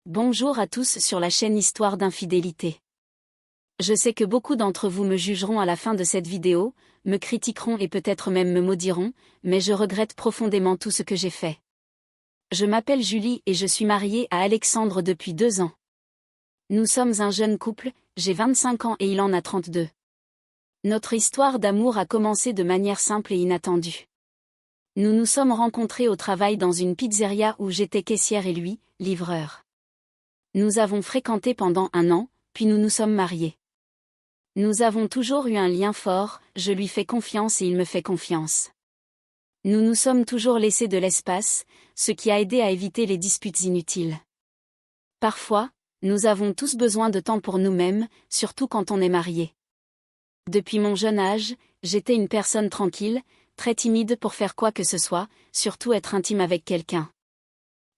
Bonjour à tous sur la chaîne Histoire d'infidélité. Je sais que beaucoup d'entre vous me jugeront à la fin de cette vidéo, me critiqueront et peut-être même me maudiront, mais je regrette profondément tout ce que j'ai fait. Je m'appelle Julie et je suis mariée à Alexandre depuis 2 ans. Nous sommes un jeune couple, j'ai 25 ans et il en a 32. Notre histoire d'amour a commencé de manière simple et inattendue. Nous nous sommes rencontrés au travail dans une pizzeria où j'étais caissière et lui, livreur. Nous avons fréquenté pendant 1 an, puis nous nous sommes mariés. Nous avons toujours eu un lien fort, je lui fais confiance et il me fait confiance. Nous nous sommes toujours laissé de l'espace, ce qui a aidé à éviter les disputes inutiles. Parfois, nous avons tous besoin de temps pour nous-mêmes, surtout quand on est marié. Depuis mon jeune âge, j'étais une personne tranquille, très timide pour faire quoi que ce soit, surtout être intime avec quelqu'un.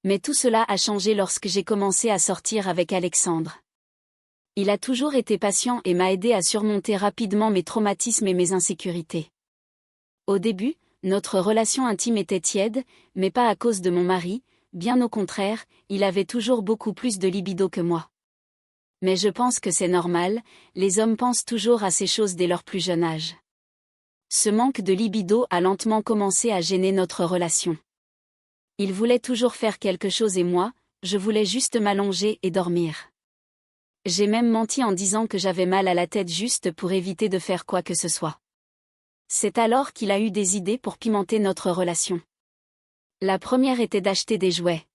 Mais tout cela a changé lorsque j'ai commencé à sortir avec Alexandre. Il a toujours été patient et m'a aidé à surmonter rapidement mes traumatismes et mes insécurités. Au début, notre relation intime était tiède, mais pas à cause de mon mari, bien au contraire, il avait toujours beaucoup plus de libido que moi. Mais je pense que c'est normal, les hommes pensent toujours à ces choses dès leur plus jeune âge. Ce manque de libido a lentement commencé à gêner notre relation. Il voulait toujours faire quelque chose et moi, je voulais juste m'allonger et dormir. J'ai même menti en disant que j'avais mal à la tête juste pour éviter de faire quoi que ce soit. C'est alors qu'il a eu des idées pour pimenter notre relation. La première était d'acheter des jouets.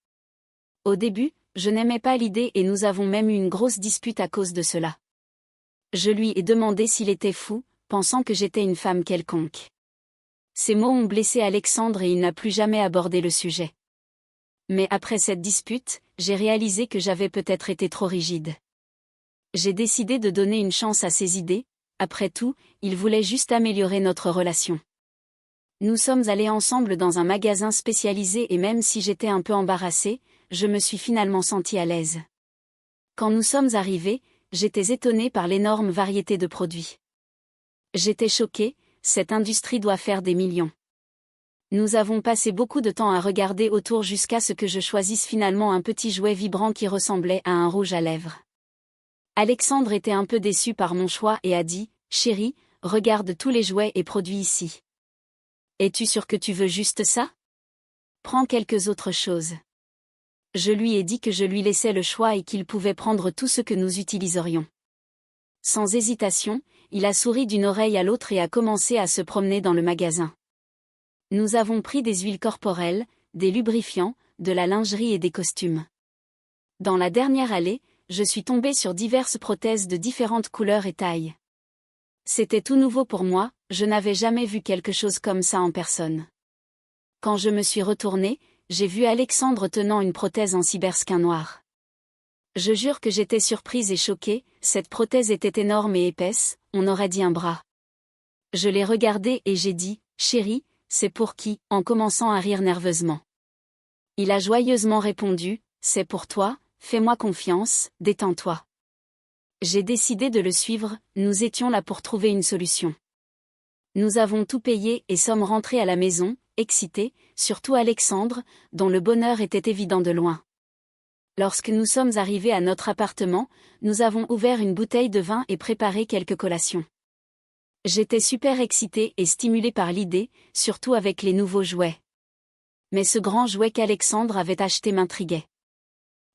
Au début, je n'aimais pas l'idée et nous avons même eu une grosse dispute à cause de cela. Je lui ai demandé s'il était fou, pensant que j'étais une femme quelconque. Ces mots ont blessé Alexandre et il n'a plus jamais abordé le sujet. Mais après cette dispute, j'ai réalisé que j'avais peut-être été trop rigide. J'ai décidé de donner une chance à ses idées, après tout, il voulait juste améliorer notre relation. Nous sommes allés ensemble dans un magasin spécialisé et même si j'étais un peu embarrassée, je me suis finalement sentie à l'aise. Quand nous sommes arrivés, j'étais étonnée par l'énorme variété de produits. J'étais choquée, cette industrie doit faire des millions. Nous avons passé beaucoup de temps à regarder autour jusqu'à ce que je choisisse finalement un petit jouet vibrant qui ressemblait à un rouge à lèvres. Alexandre était un peu déçu par mon choix et a dit « Chérie, regarde tous les jouets et produits ici. Es-tu sûre que tu veux juste ça? Prends quelques autres choses. » Je lui ai dit que je lui laissais le choix et qu'il pouvait prendre tout ce que nous utiliserions. Sans hésitation, il a souri d'une oreille à l'autre et a commencé à se promener dans le magasin. Nous avons pris des huiles corporelles, des lubrifiants, de la lingerie et des costumes. Dans la dernière allée, je suis tombée sur diverses prothèses de différentes couleurs et tailles. C'était tout nouveau pour moi, je n'avais jamais vu quelque chose comme ça en personne. Quand je me suis retournée, j'ai vu Alexandre tenant une prothèse en cyberskin noir. Je jure que j'étais surprise et choquée, cette prothèse était énorme et épaisse, on aurait dit un bras. Je l'ai regardée et j'ai dit « Chérie, c'est pour qui ?» en commençant à rire nerveusement. Il a joyeusement répondu « C'est pour toi, fais-moi confiance, détends-toi. » J'ai décidé de le suivre, nous étions là pour trouver une solution. Nous avons tout payé et sommes rentrés à la maison, excités, surtout Alexandre, dont le bonheur était évident de loin. Lorsque nous sommes arrivés à notre appartement, nous avons ouvert une bouteille de vin et préparé quelques collations. J'étais super excitée et stimulée par l'idée, surtout avec les nouveaux jouets. Mais ce grand jouet qu'Alexandre avait acheté m'intriguait.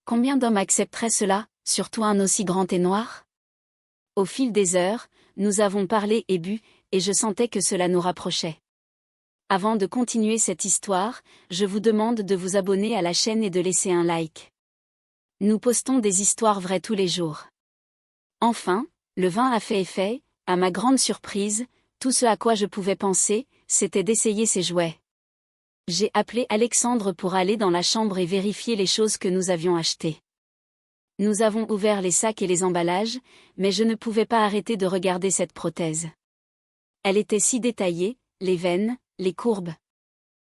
Combien d'hommes accepteraient cela, surtout un aussi grand et noir? Au fil des heures, nous avons parlé et bu, et je sentais que cela nous rapprochait. Avant de continuer cette histoire, je vous demande de vous abonner à la chaîne et de laisser un like. Nous postons des histoires vraies tous les jours. Enfin, le vin a fait effet, à ma grande surprise, tout ce à quoi je pouvais penser, c'était d'essayer ces jouets. J'ai appelé Alexandre pour aller dans la chambre et vérifier les choses que nous avions achetées. Nous avons ouvert les sacs et les emballages, mais je ne pouvais pas arrêter de regarder cette prothèse. Elle était si détaillée, les veines, les courbes.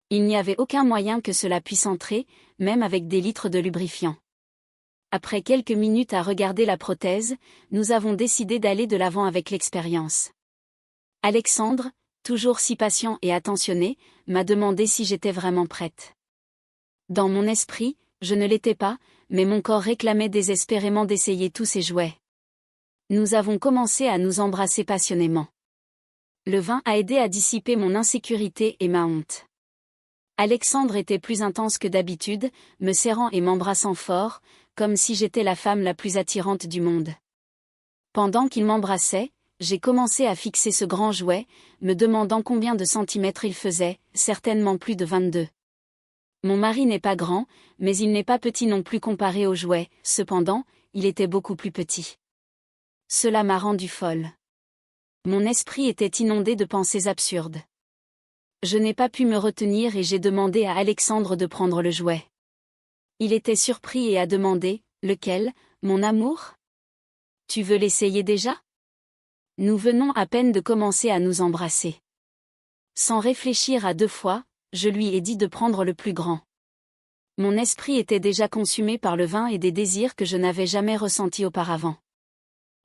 Il n'y avait aucun moyen que cela puisse entrer, même avec des litres de lubrifiant. Après quelques minutes à regarder la prothèse, nous avons décidé d'aller de l'avant avec l'expérience. Alexandre, toujours si patient et attentionné, m'a demandé si j'étais vraiment prête. Dans mon esprit, je ne l'étais pas, mais mon corps réclamait désespérément d'essayer tous ces jouets. Nous avons commencé à nous embrasser passionnément. Le vin a aidé à dissiper mon insécurité et ma honte. Alexandre était plus intense que d'habitude, me serrant et m'embrassant fort, comme si j'étais la femme la plus attirante du monde. Pendant qu'il m'embrassait, j'ai commencé à fixer ce grand jouet, me demandant combien de centimètres il faisait, certainement plus de 22. Mon mari n'est pas grand, mais il n'est pas petit non plus comparé au jouet, cependant, il était beaucoup plus petit. Cela m'a rendue folle. Mon esprit était inondé de pensées absurdes. Je n'ai pas pu me retenir et j'ai demandé à Alexandre de prendre le jouet. Il était surpris et a demandé « Lequel, mon amour ? Tu veux l'essayer déjà ?» Nous venons à peine de commencer à nous embrasser. Sans réfléchir à 2 fois, je lui ai dit de prendre le plus grand. Mon esprit était déjà consumé par le vin et des désirs que je n'avais jamais ressentis auparavant.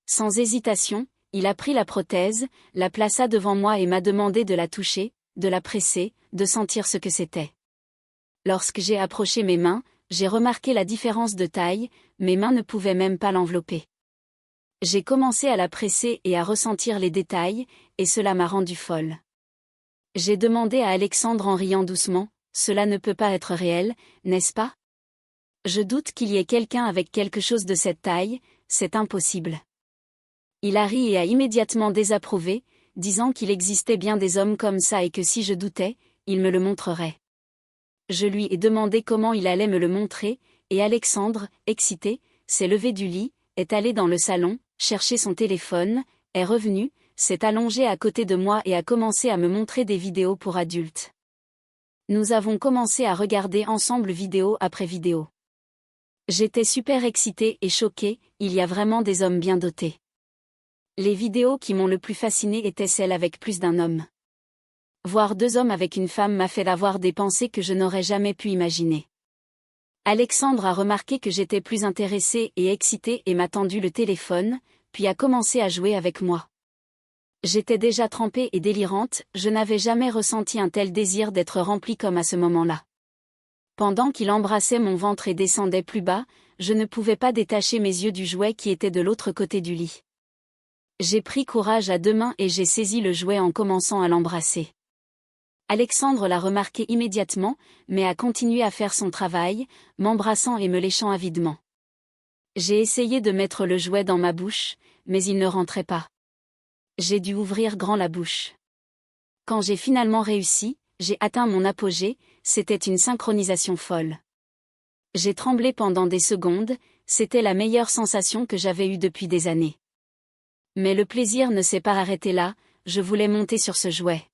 Sans hésitation, il a pris la prothèse, la plaça devant moi et m'a demandé de la toucher, de la presser, de sentir ce que c'était. Lorsque j'ai approché mes mains, j'ai remarqué la différence de taille, mes mains ne pouvaient même pas l'envelopper. J'ai commencé à la presser et à ressentir les détails, et cela m'a rendue folle. J'ai demandé à Alexandre en riant doucement, « Cela ne peut pas être réel, n'est-ce pas ? Je doute qu'il y ait quelqu'un avec quelque chose de cette taille, c'est impossible. » Il a ri et a immédiatement désapprouvé, disant qu'il existait bien des hommes comme ça et que si je doutais, il me le montrerait. Je lui ai demandé comment il allait me le montrer, et Alexandre, excité, s'est levé du lit, est allé dans le salon, chercher son téléphone, est revenu, s'est allongé à côté de moi et a commencé à me montrer des vidéos pour adultes. Nous avons commencé à regarder ensemble vidéo après vidéo. J'étais super excitée et choquée, il y a vraiment des hommes bien dotés. Les vidéos qui m'ont le plus fascinée étaient celles avec plus d'un homme. Voir 2 hommes avec une femme m'a fait avoir des pensées que je n'aurais jamais pu imaginer. Alexandre a remarqué que j'étais plus intéressée et excitée et m'a tendu le téléphone, puis a commencé à jouer avec moi. J'étais déjà trempée et délirante, je n'avais jamais ressenti un tel désir d'être remplie comme à ce moment-là. Pendant qu'il embrassait mon ventre et descendait plus bas, je ne pouvais pas détacher mes yeux du jouet qui était de l'autre côté du lit. J'ai pris courage à 2 mains et j'ai saisi le jouet en commençant à l'embrasser. Alexandre l'a remarqué immédiatement, mais a continué à faire son travail, m'embrassant et me léchant avidement. J'ai essayé de mettre le jouet dans ma bouche, mais il ne rentrait pas. J'ai dû ouvrir grand la bouche. Quand j'ai finalement réussi, j'ai atteint mon apogée, c'était une synchronisation folle. J'ai tremblé pendant des secondes, c'était la meilleure sensation que j'avais eue depuis des années. Mais le plaisir ne s'est pas arrêté là, je voulais monter sur ce jouet.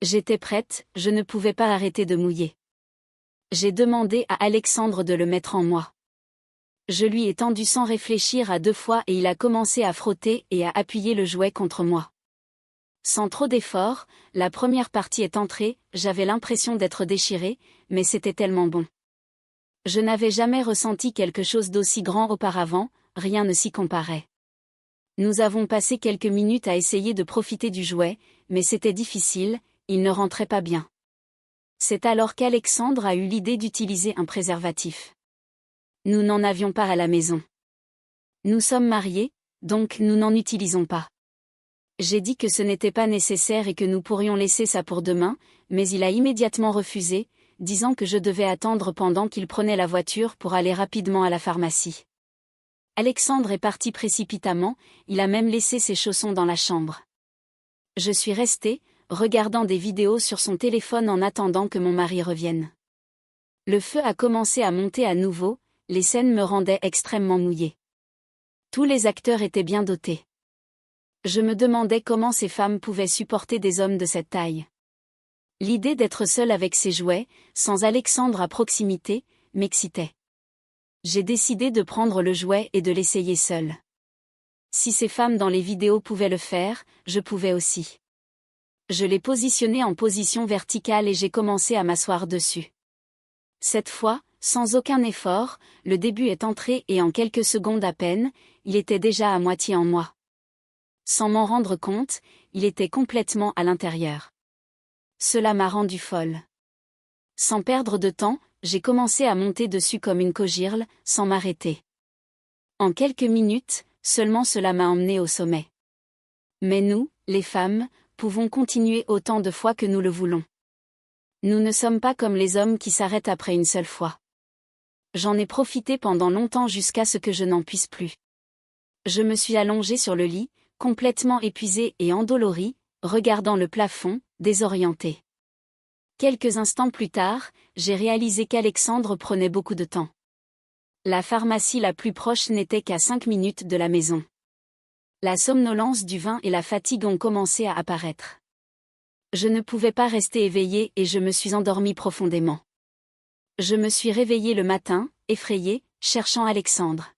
J'étais prête, je ne pouvais pas arrêter de mouiller. J'ai demandé à Alexandre de le mettre en moi. Je lui ai tendu sans réfléchir à 2 fois et il a commencé à frotter et à appuyer le jouet contre moi. Sans trop d'efforts, la première partie est entrée, j'avais l'impression d'être déchirée, mais c'était tellement bon. Je n'avais jamais ressenti quelque chose d'aussi grand auparavant, rien ne s'y comparait. Nous avons passé quelques minutes à essayer de profiter du jouet, mais c'était difficile, il ne rentrait pas bien. C'est alors qu'Alexandre a eu l'idée d'utiliser un préservatif. Nous n'en avions pas à la maison. Nous sommes mariés, donc nous n'en utilisons pas. J'ai dit que ce n'était pas nécessaire et que nous pourrions laisser ça pour demain, mais il a immédiatement refusé, disant que je devais attendre pendant qu'il prenait la voiture pour aller rapidement à la pharmacie. Alexandre est parti précipitamment, il a même laissé ses chaussons dans la chambre. Je suis restée, regardant des vidéos sur son téléphone en attendant que mon mari revienne. Le feu a commencé à monter à nouveau, les scènes me rendaient extrêmement mouillée. Tous les acteurs étaient bien dotés. Je me demandais comment ces femmes pouvaient supporter des hommes de cette taille. L'idée d'être seule avec ses jouets, sans Alexandre à proximité, m'excitait. J'ai décidé de prendre le jouet et de l'essayer seule. Si ces femmes dans les vidéos pouvaient le faire, je pouvais aussi. Je l'ai positionné en position verticale et j'ai commencé à m'asseoir dessus. Cette fois, sans aucun effort, le début est entré et en quelques secondes à peine, il était déjà à moitié en moi. Sans m'en rendre compte, il était complètement à l'intérieur. Cela m'a rendue folle. Sans perdre de temps, j'ai commencé à monter dessus comme une cogirle, sans m'arrêter. En quelques minutes, seulement cela m'a emmené au sommet. Mais nous, les femmes, pouvons continuer autant de fois que nous le voulons. Nous ne sommes pas comme les hommes qui s'arrêtent après une seule fois. J'en ai profité pendant longtemps jusqu'à ce que je n'en puisse plus. Je me suis allongée sur le lit, complètement épuisée et endolorie, regardant le plafond, désorientée. Quelques instants plus tard, j'ai réalisé qu'Alexandre prenait beaucoup de temps. La pharmacie la plus proche n'était qu'à 5 minutes de la maison. La somnolence du vin et la fatigue ont commencé à apparaître. Je ne pouvais pas rester éveillée et je me suis endormie profondément. Je me suis réveillée le matin, effrayée, cherchant Alexandre.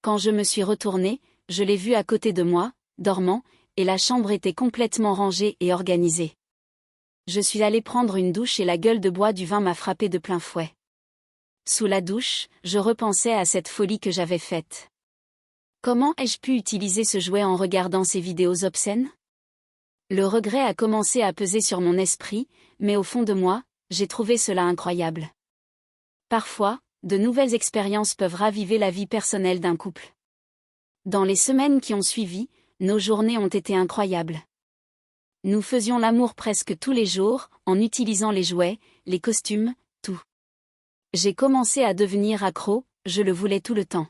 Quand je me suis retournée, je l'ai vu à côté de moi, dormant, et la chambre était complètement rangée et organisée. Je suis allée prendre une douche et la gueule de bois du vin m'a frappée de plein fouet. Sous la douche, je repensais à cette folie que j'avais faite. Comment ai-je pu utiliser ce jouet en regardant ces vidéos obscènes? Le regret a commencé à peser sur mon esprit, mais au fond de moi, j'ai trouvé cela incroyable. Parfois, de nouvelles expériences peuvent raviver la vie personnelle d'un couple. Dans les semaines qui ont suivi, nos journées ont été incroyables. Nous faisions l'amour presque tous les jours, en utilisant les jouets, les costumes, tout. J'ai commencé à devenir accro, je le voulais tout le temps.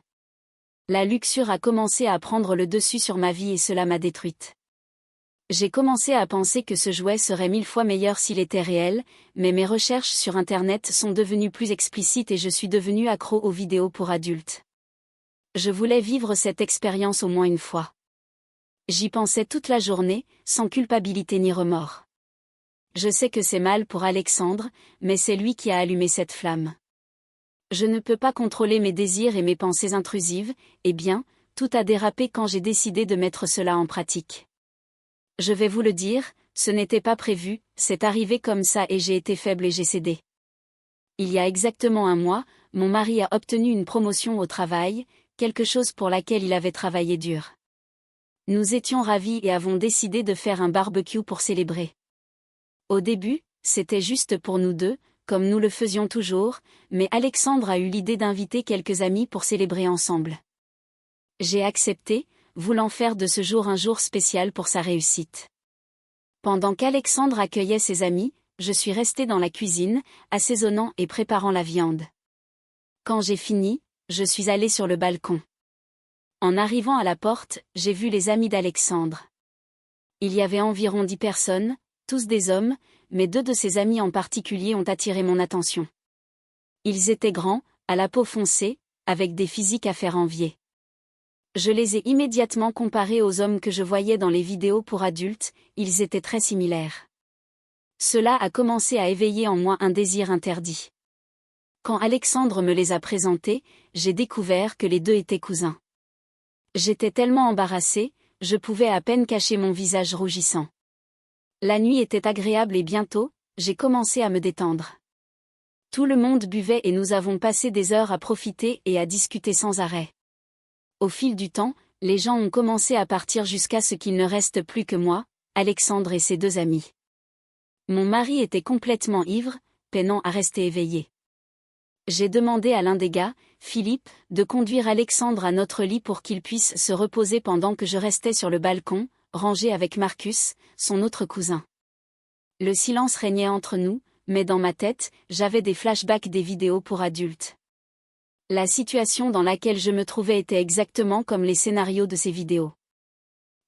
La luxure a commencé à prendre le dessus sur ma vie et cela m'a détruite. J'ai commencé à penser que ce jouet serait 1000 fois meilleur s'il était réel, mais mes recherches sur Internet sont devenues plus explicites et je suis devenue accro aux vidéos pour adultes. Je voulais vivre cette expérience au moins une fois. J'y pensais toute la journée, sans culpabilité ni remords. Je sais que c'est mal pour Alexandre, mais c'est lui qui a allumé cette flamme. Je ne peux pas contrôler mes désirs et mes pensées intrusives, eh bien, tout a dérapé quand j'ai décidé de mettre cela en pratique. Je vais vous le dire, ce n'était pas prévu, c'est arrivé comme ça et j'ai été faible et j'ai cédé. Il y a exactement un mois, mon mari a obtenu une promotion au travail, quelque chose pour laquelle il avait travaillé dur. Nous étions ravis et avons décidé de faire un barbecue pour célébrer. Au début, c'était juste pour nous deux, comme nous le faisions toujours, mais Alexandre a eu l'idée d'inviter quelques amis pour célébrer ensemble. J'ai accepté, voulant faire de ce jour un jour spécial pour sa réussite. Pendant qu'Alexandre accueillait ses amis, je suis restée dans la cuisine, assaisonnant et préparant la viande. Quand j'ai fini, je suis allée sur le balcon. En arrivant à la porte, j'ai vu les amis d'Alexandre. Il y avait environ 10 personnes, tous des hommes, mais 2 de ses amis en particulier ont attiré mon attention. Ils étaient grands, à la peau foncée, avec des physiques à faire envier. Je les ai immédiatement comparés aux hommes que je voyais dans les vidéos pour adultes, ils étaient très similaires. Cela a commencé à éveiller en moi un désir interdit. Quand Alexandre me les a présentés, j'ai découvert que les 2 étaient cousins. J'étais tellement embarrassée, je pouvais à peine cacher mon visage rougissant. La nuit était agréable et bientôt, j'ai commencé à me détendre. Tout le monde buvait et nous avons passé des heures à profiter et à discuter sans arrêt. Au fil du temps, les gens ont commencé à partir jusqu'à ce qu'il ne reste plus que moi, Alexandre et ses 2 amis. Mon mari était complètement ivre, peinant à rester éveillé. J'ai demandé à l'un des gars, Philippe, de conduire Alexandre à notre lit pour qu'il puisse se reposer pendant que je restais sur le balcon, rangé avec Marcus, son autre cousin. Le silence régnait entre nous, mais dans ma tête, j'avais des flashbacks des vidéos pour adultes. La situation dans laquelle je me trouvais était exactement comme les scénarios de ces vidéos.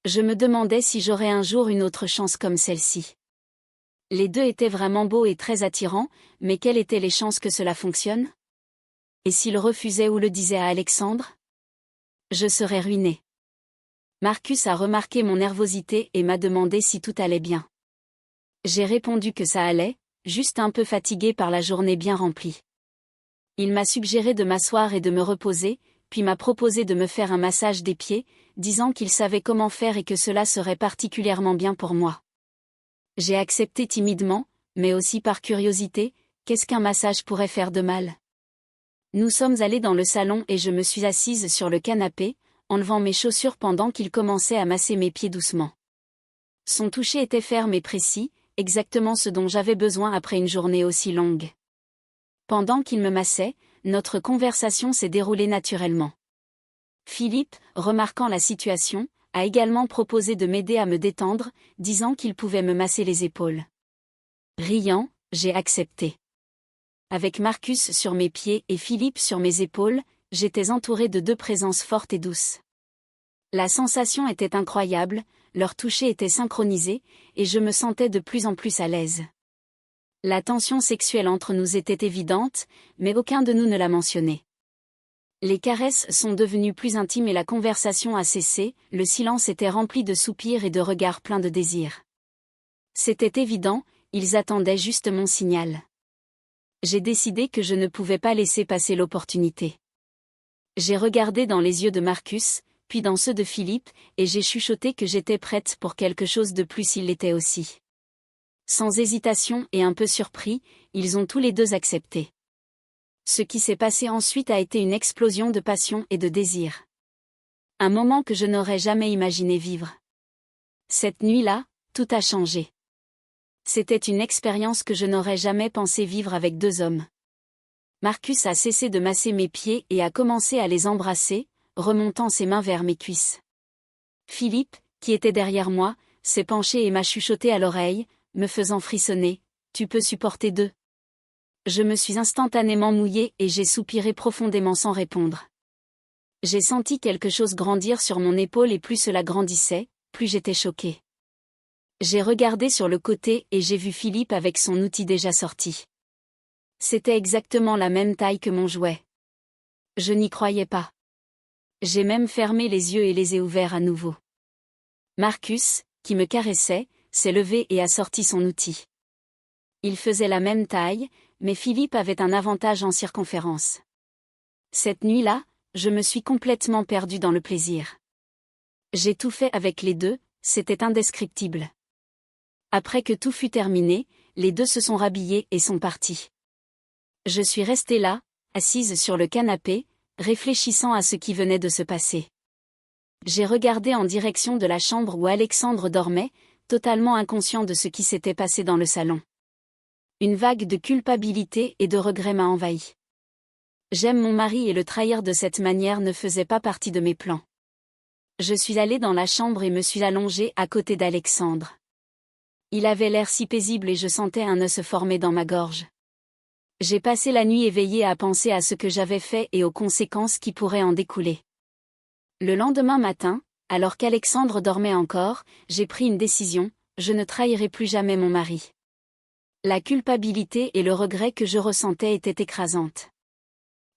Je me demandais si j'aurais un jour une autre chance comme celle-ci. Les 2 étaient vraiment beaux et très attirants, mais quelles étaient les chances que cela fonctionne? Et s'il refusait ou le disait à Alexandre? Je serais ruinée. Marcus a remarqué mon nervosité et m'a demandé si tout allait bien. J'ai répondu que ça allait, juste un peu fatiguée par la journée bien remplie. Il m'a suggéré de m'asseoir et de me reposer, puis m'a proposé de me faire un massage des pieds, disant qu'il savait comment faire et que cela serait particulièrement bien pour moi. J'ai accepté timidement, mais aussi par curiosité, qu'est-ce qu'un massage pourrait faire de mal? Nous sommes allés dans le salon et je me suis assise sur le canapé, enlevant mes chaussures pendant qu'il commençait à masser mes pieds doucement. Son toucher était ferme et précis, exactement ce dont j'avais besoin après une journée aussi longue. Pendant qu'il me massait, notre conversation s'est déroulée naturellement. Philippe, remarquant la situation, a également proposé de m'aider à me détendre, disant qu'il pouvait me masser les épaules. Riant, j'ai accepté. Avec Marcus sur mes pieds et Philippe sur mes épaules, j'étais entourée de deux présences fortes et douces. La sensation était incroyable, leur toucher était synchronisé, et je me sentais de plus en plus à l'aise. La tension sexuelle entre nous était évidente, mais aucun de nous ne l'a mentionné. Les caresses sont devenues plus intimes et la conversation a cessé, le silence était rempli de soupirs et de regards pleins de désir. C'était évident, ils attendaient juste mon signal. J'ai décidé que je ne pouvais pas laisser passer l'opportunité. J'ai regardé dans les yeux de Marcus, puis dans ceux de Philippe, et j'ai chuchoté que j'étais prête pour quelque chose de plus s'il l'était aussi. Sans hésitation et un peu surpris, ils ont tous les deux accepté. Ce qui s'est passé ensuite a été une explosion de passion et de désir. Un moment que je n'aurais jamais imaginé vivre. Cette nuit-là, tout a changé. C'était une expérience que je n'aurais jamais pensé vivre avec deux hommes. Marcus a cessé de masser mes pieds et a commencé à les embrasser, remontant ses mains vers mes cuisses. Philippe, qui était derrière moi, s'est penché et m'a chuchoté à l'oreille, me faisant frissonner. « Tu peux supporter deux ?» Je me suis instantanément mouillée et j'ai soupiré profondément sans répondre. J'ai senti quelque chose grandir sur mon épaule et plus cela grandissait, plus j'étais choquée. J'ai regardé sur le côté et j'ai vu Philippe avec son outil déjà sorti. C'était exactement la même taille que mon jouet. Je n'y croyais pas. J'ai même fermé les yeux et les ai ouverts à nouveau. Marcus, qui me caressait, s'est levé et a sorti son outil. Il faisait la même taille, mais Philippe avait un avantage en circonférence. Cette nuit-là, je me suis complètement perdue dans le plaisir. J'ai tout fait avec les deux, c'était indescriptible. Après que tout fut terminé, les deux se sont rhabillés et sont partis. Je suis restée là, assise sur le canapé, réfléchissant à ce qui venait de se passer. J'ai regardé en direction de la chambre où Alexandre dormait, totalement inconscient de ce qui s'était passé dans le salon. Une vague de culpabilité et de regret m'a envahi. J'aime mon mari et le trahir de cette manière ne faisait pas partie de mes plans. Je suis allée dans la chambre et me suis allongée à côté d'Alexandre. Il avait l'air si paisible et je sentais un nœud se former dans ma gorge. J'ai passé la nuit éveillée à penser à ce que j'avais fait et aux conséquences qui pourraient en découler. Le lendemain matin, alors qu'Alexandre dormait encore, j'ai pris une décision, je ne trahirai plus jamais mon mari. La culpabilité et le regret que je ressentais étaient écrasantes.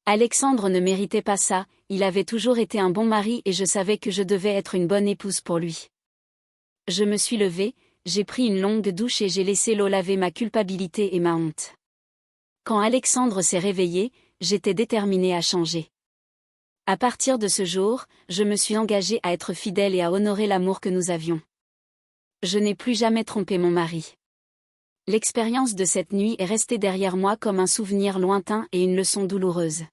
Alexandre ne méritait pas ça, il avait toujours été un bon mari et je savais que je devais être une bonne épouse pour lui. Je me suis levée, j'ai pris une longue douche et j'ai laissé l'eau laver ma culpabilité et ma honte. Quand Alexandre s'est réveillé, j'étais déterminée à changer. À partir de ce jour, je me suis engagée à être fidèle et à honorer l'amour que nous avions. Je n'ai plus jamais trompé mon mari. L'expérience de cette nuit est restée derrière moi comme un souvenir lointain et une leçon douloureuse.